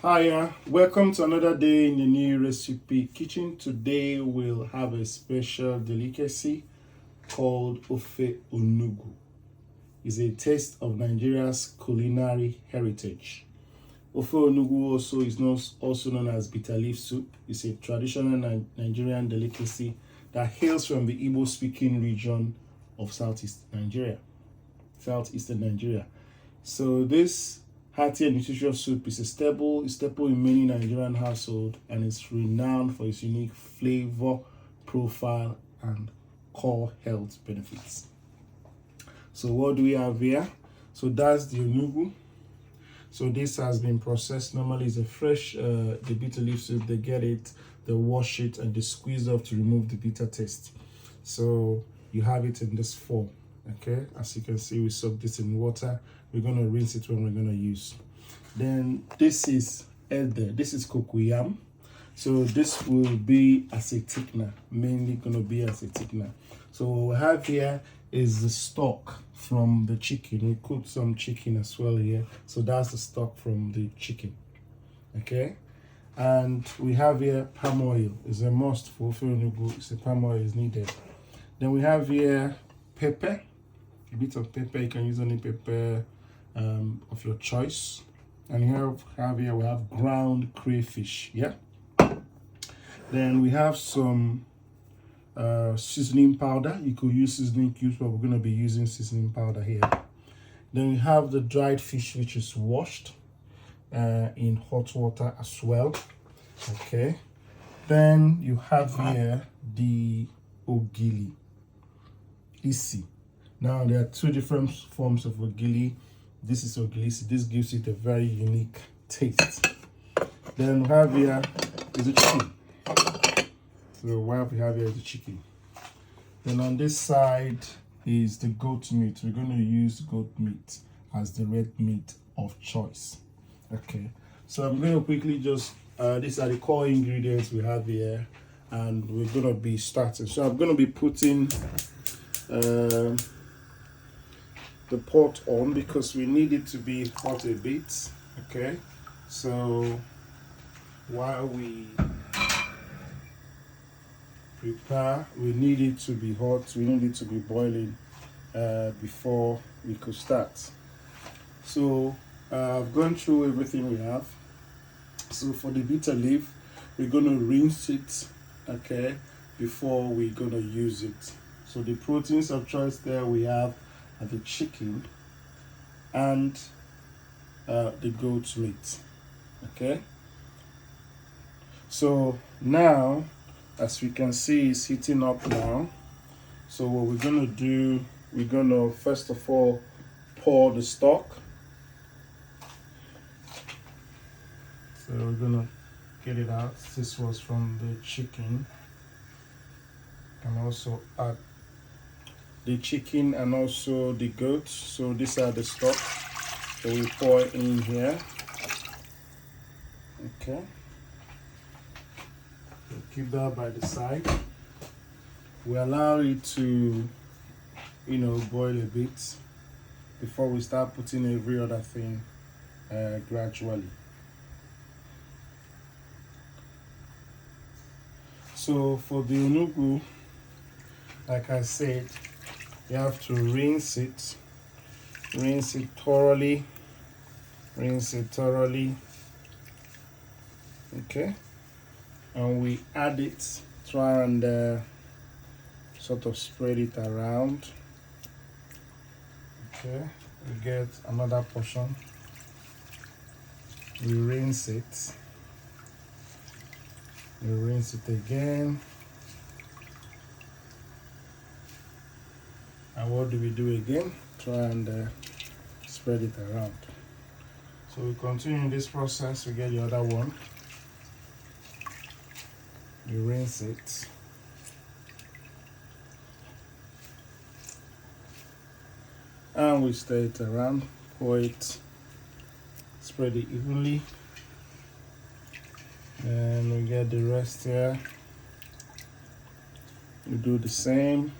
Hiya, welcome to another day in the new recipe kitchen. Today we'll have a special delicacy called Ofe Onugbu. It's a taste of Nigeria's culinary heritage. Ofe Onugbu also is also known as bitter leaf soup. It's a traditional Nigerian delicacy that hails from the Igbo-speaking region of southeastern Nigeria. So this hearty and nutritious soup is a staple in many Nigerian households and is renowned for its unique flavor profile and core health benefits. So what do we have here? So that's the onugbu. So this has been processed. Normally it's a fresh the bitter leaf soup. They get it, they wash it, and they squeeze off to remove the bitter taste. So you have it in this form. Okay, as you can see, we soak this in water. We're going to rinse it when we're going to use. Then this is earthy. This is cocoyam. So this will be as a thickener, mainly going to be as a thickener. So what we have here is the stock from the chicken. We cooked some chicken as well here. So that's the stock from the chicken. Okay, and we have here palm oil. It's a must for Ofe Onugbu. It's a palm oil is needed. Then we have here pepper. A bit of pepper. You can use any pepper of your choice. And here we have ground crayfish. Yeah. Then we have some seasoning powder. You could use seasoning cubes, but we're going to be using seasoning powder here. Then we have the dried fish, which is washed in hot water as well. Okay. Then you have here the ogiri. Isi. Now there are two different forms of ogiri. This is ogiri. This gives it a very unique taste. Then we have here is the chicken. So what we have here is the chicken. Then on this side is the goat meat. We're going to use goat meat as the red meat of choice. Okay. So I'm going to quickly just these are the core ingredients we have here, and we're going to be starting. So I'm going to be putting the pot on because we need it to be hot a bit. Okay, so while we prepare, we need it to be hot, we need it to be boiling before we could start. So I've gone through everything we have. So for the bitter leaf, we're going to rinse it, okay, before we're going to use it. So the proteins of choice there we have are the chicken and the goat meat. Okay. So now, as we can see, it's heating up now. So what we're gonna do, we're gonna first of all pour the stock. So we're gonna get it out. This was from the chicken. And also add the chicken and also the goat. So these are the stock that we pour in here. Okay, so keep that by the side. We allow it to boil a bit before we start putting every other thing gradually. So for the onugbu, like I said, you have to rinse it thoroughly, okay, and we add it, try and sort of spread it around. Okay, we get another portion, we rinse it again. And what do we do again? Try and spread it around. So we continue this process. We get the other one. We rinse it. And we stir it around, pour it, spread it evenly. And we get the rest here. We do the same.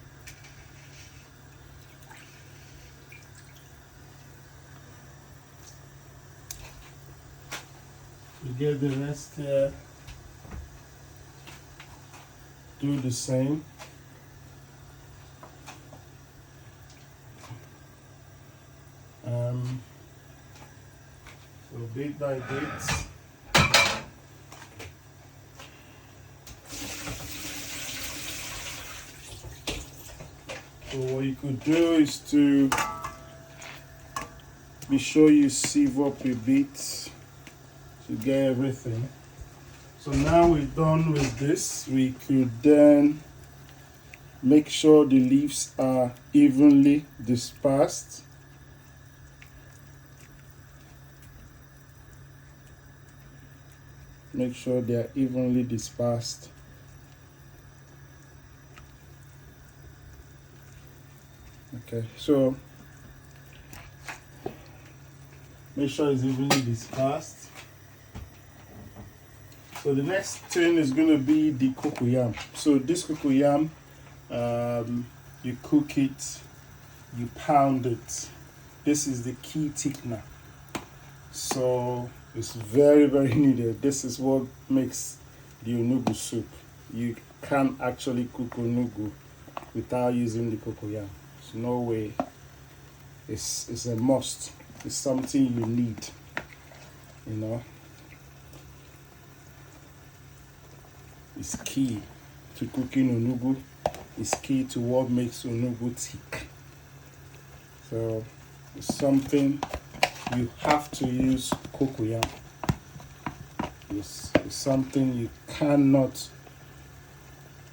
You get the rest here. Do the same. So bit by bit. So what you could do is to be sure you sieve up a bit to get everything. So now we're done with this, we could then make sure the leaves are evenly dispersed. Make sure they are evenly dispersed. Okay, so make sure it's evenly dispersed. So the next thing is going to be the cocoyam. So this cocoyam, you cook it, you pound it. This is the key thickener. So it's very, very needed. This is what makes the onugbu soup. You can't actually cook onugbu without using the cocoyam. There's no way. It's a must. It's something you need, you know. It's key to cooking onugbu. It's key to what makes onugbu thick. So it's something you have to use cocoyam. It's something you cannot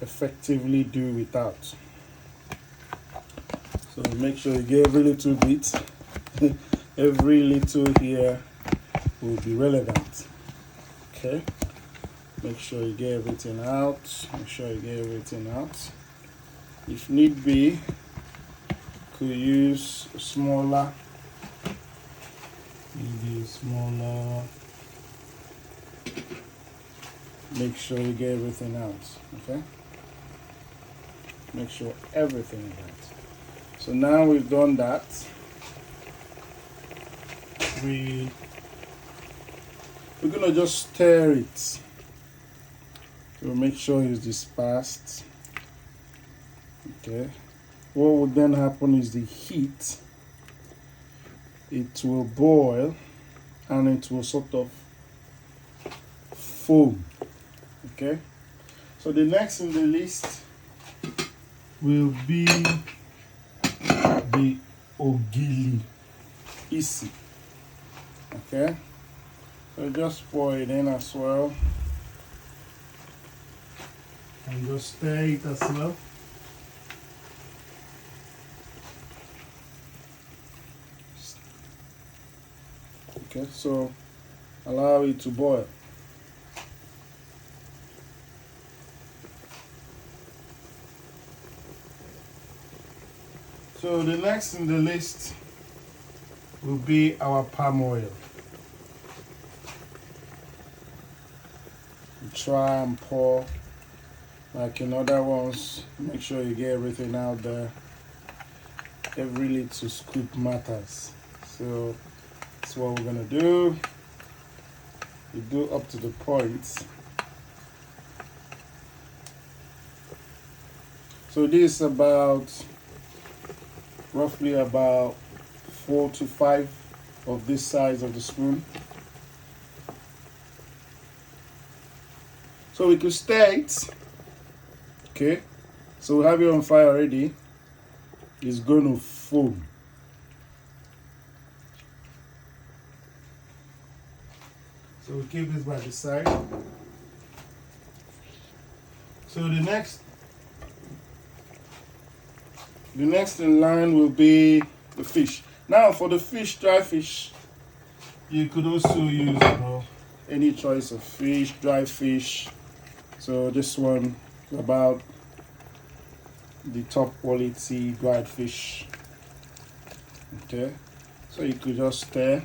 effectively do without. So make sure you get every little bit. Every little here will be relevant. Okay. Make sure you get everything out. Make sure you get everything out. If need be, could use a smaller. Maybe smaller. Make sure you get everything out. Okay. Make sure everything is out. So now we've done that. We're gonna just stir it. So make sure it's dispersed. Okay. What will then happen is the heat. It will boil and it will sort of foam. Okay. So the next in the list will be the Ogiri easy. Okay. So just pour it in as well. And just stir it as well. Okay, so allow it to boil. So the next in the list will be our palm oil. Try and pour like in other ones. Make sure you get everything out there. Every little scoop matters. So that's what we're gonna do. You do up to the point. So this is about roughly about 4 to 5 of this size of the spoon. So we could stir it. Okay, so we have it on fire already. It's going to foam. So we keep this by the side. So the next in line will be the fish. Now for the fish, dry fish, you could also use any choice of fish, dry fish. So this one is about the top quality dried fish. Okay, so you could just stir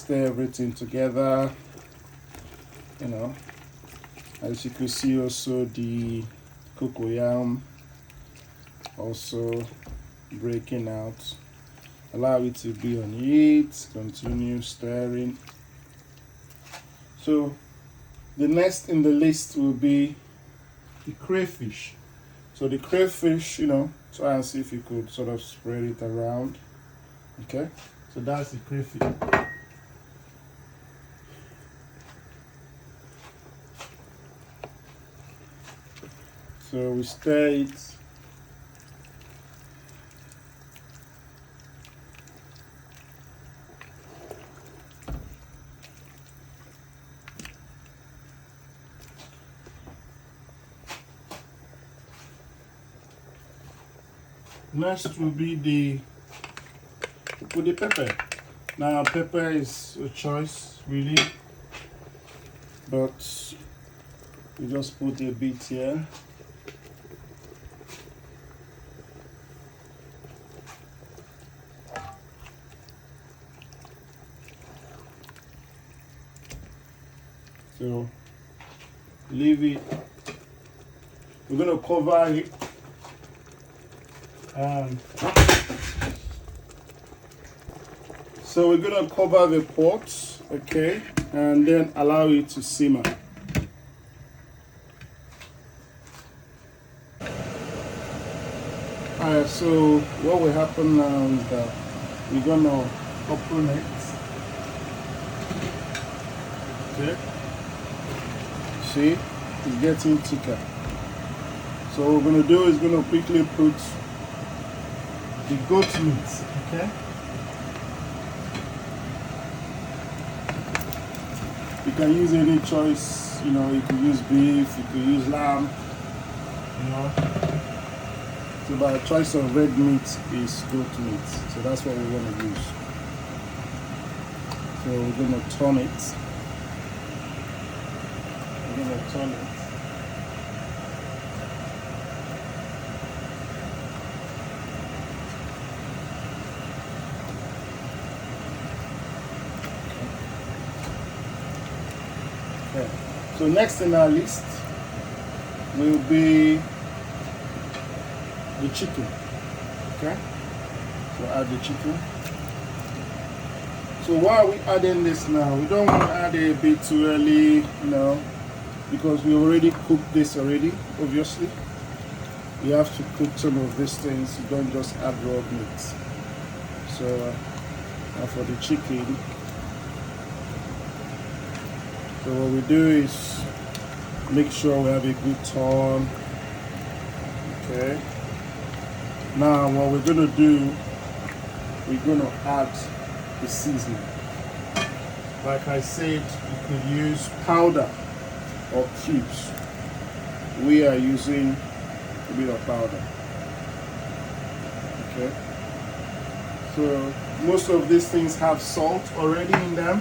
everything together, you know. As you can see, also the cocoyam also breaking out. Allow it to be on heat, continue stirring. So the next in the list will be the crayfish. So the crayfish, try and see if you could sort of spread it around. Okay, so that's the crayfish. So we stir it. Next will be the pepper. Now pepper is a choice really, but you just put a bit here. So leave it. We're gonna cover it. So we're gonna cover the pot, okay, and then allow it to simmer. Alright, so what will happen now is that we're gonna open it. Okay. See, it's getting thicker. So what we're gonna do is gonna quickly put the goat meat, okay? You can use any choice, you can use beef, you can use lamb, So by choice of red meat is goat meat. So that's what we're gonna use. So we're gonna turn it. Okay. So next in our list will be the chicken. Okay, so add the chicken. So why are we adding this now? We don't want to add it a bit too early, because we already cooked this already. Obviously, you have to cook some of these things. You don't just add raw meat. So now for the chicken, so what we do is make sure we have a good turn. Okay. Now what we're gonna do, we're gonna add the seasoning. Like I said, you could use powder or cubes. We are using a bit of powder. Okay. So most of these things have salt already in them.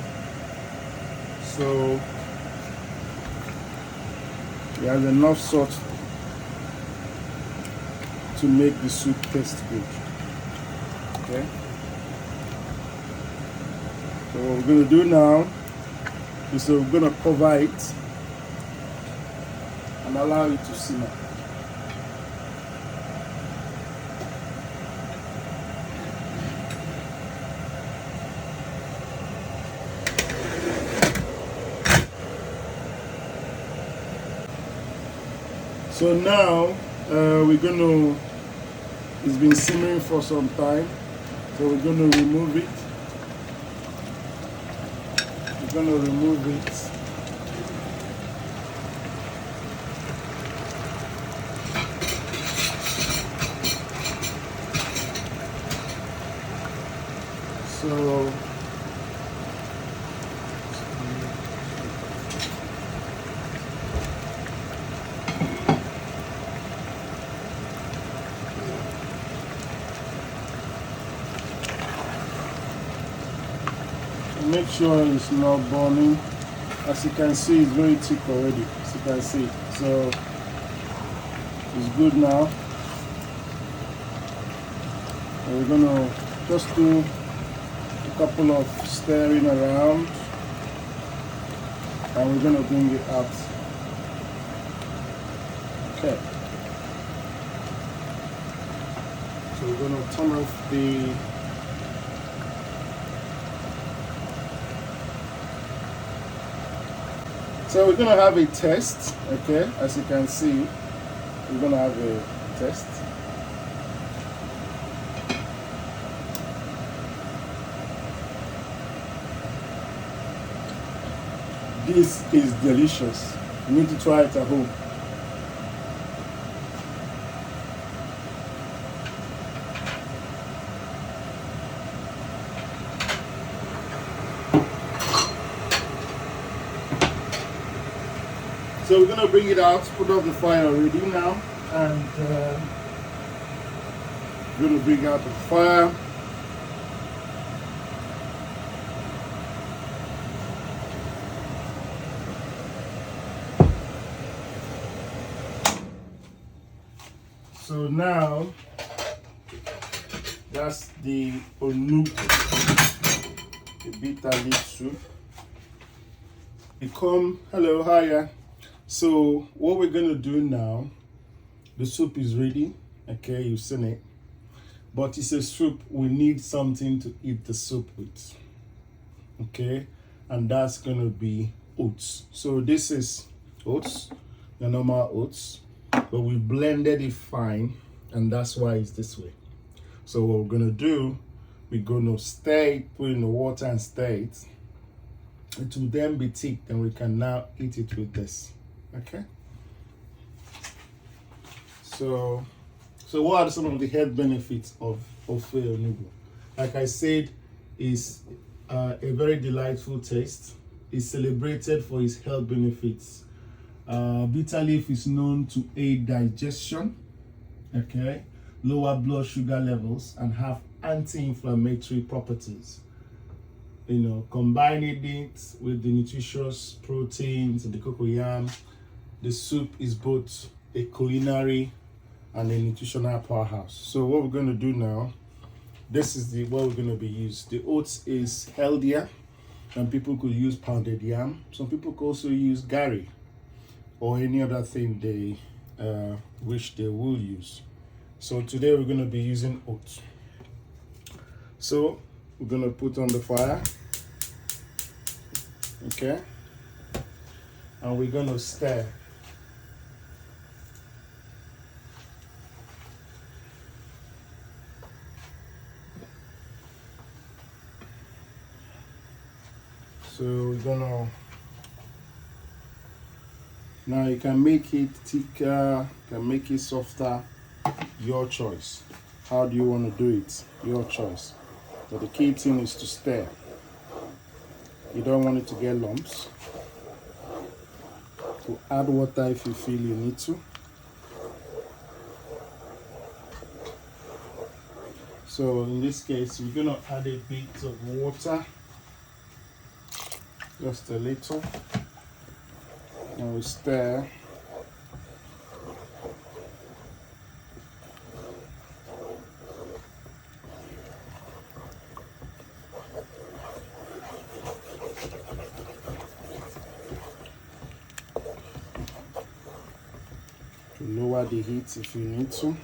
So there's enough salt to make the soup taste good. Okay. So what we're going to do now is we're going to cover it and allow it to simmer. So now it's been simmering for some time, so we're going to remove it. So make sure it's not burning. As you can see, it's very thick already, as you can see. So it's good now. And we're gonna just do a couple of stirring around and we're gonna bring it out. Okay. So we're gonna turn off the So we're gonna have a test, okay? As you can see, we're gonna have a test. This is delicious. You need to try it at home. So we're gonna bring it out, put off the fire already now, and we're gonna bring out the fire. So now that's the onugbu, the bitter leaf soup. Hello, hiya. So what we're gonna do now, the soup is ready. Okay, you've seen it, but it's a soup. We need something to eat the soup with. Okay, and that's gonna be oats. So this is oats, the normal oats, but we blended it fine, and that's why it's this way. So what we're gonna do, we're gonna stir it, put in the water and stir it. It will then be thick, and we can now eat it with this. Okay. So what are some of the health benefits of Ofe Onugbu? Like I said, is a very delightful taste. It's celebrated for its health benefits. Bitter leaf is known to aid digestion, okay, lower blood sugar levels, and have anti-inflammatory properties. You know, combining it with the nutritious proteins and the cocoyam, the soup is both a culinary and a nutritional powerhouse. So what we're going to do now, this is what we're going to be used. The oats is healthier, and people could use pounded yam. Some people could also use gari or any other thing they wish they will use. So today we're going to be using oats. So we're going to put on the fire, okay, and we're going to stir. So we're gonna, now you can make it thicker, you can make it softer, your choice. How do you want to do it? Your choice. But the key thing is to stir. You don't want it to get lumps. So add water if you feel you need to. So in this case, we're gonna add a bit of water. Just a little, and we stir. To lower the heat if you need to.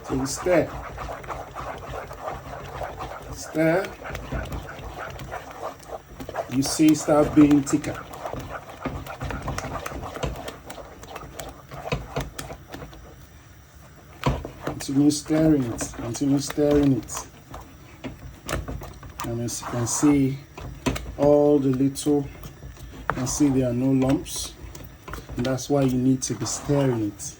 So you stir. Stir. You see, start being thicker. Continue stirring it. Continue stirring it. And as you can see, all the little, you can see there are no lumps. And that's why you need to be stirring it.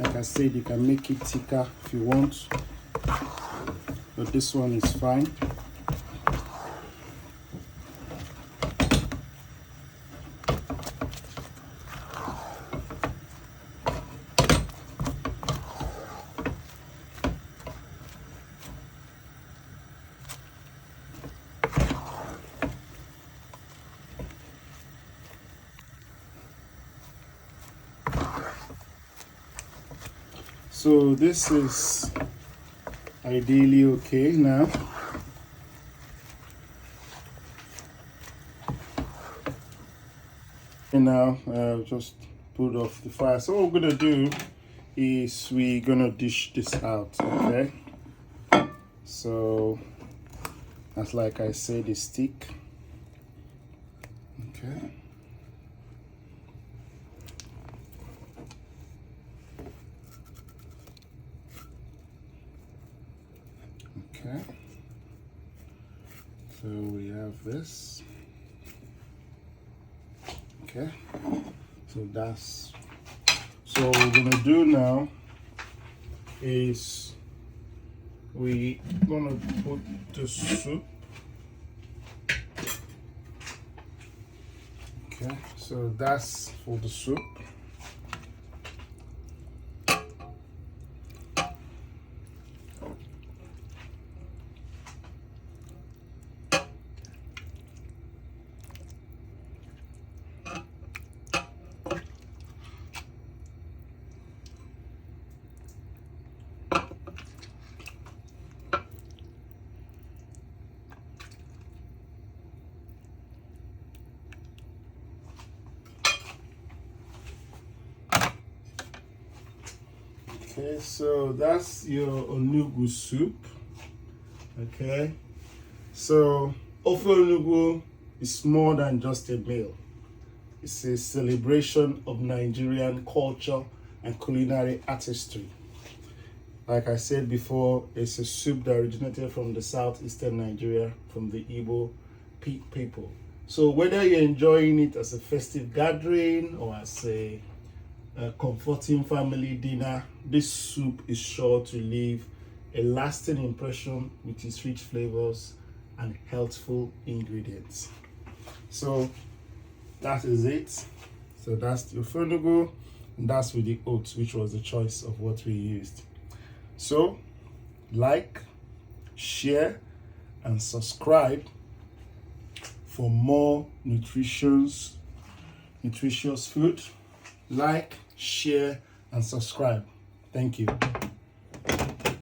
Like I said, you can make it thicker if you want, but this one is fine. So this is ideally okay now. And now just put off the fire. So what we're gonna do is we're gonna dish this out, okay? So that's, like I said, the stick. Okay. Okay. So we have this. Okay. So that's, so what we're gonna do now is we're gonna put the soup. Okay, so that's for the soup. Okay, so that's your onugbu soup. Okay, so Ofe Onugbu is more than just a meal. It's a celebration of Nigerian culture and culinary artistry. Like I said before, it's a soup that originated from the southeastern Nigeria, from the Igbo people. So whether you're enjoying it as a festive gathering or as a comforting family dinner, this soup is sure to leave a lasting impression with its rich flavors and healthful ingredients. So that is it. So that's the Ofe Onugbu, and that's with the oats, which was the choice of what we used. So like, share, and subscribe for more nutritious food. Like, share, and subscribe. Thank you.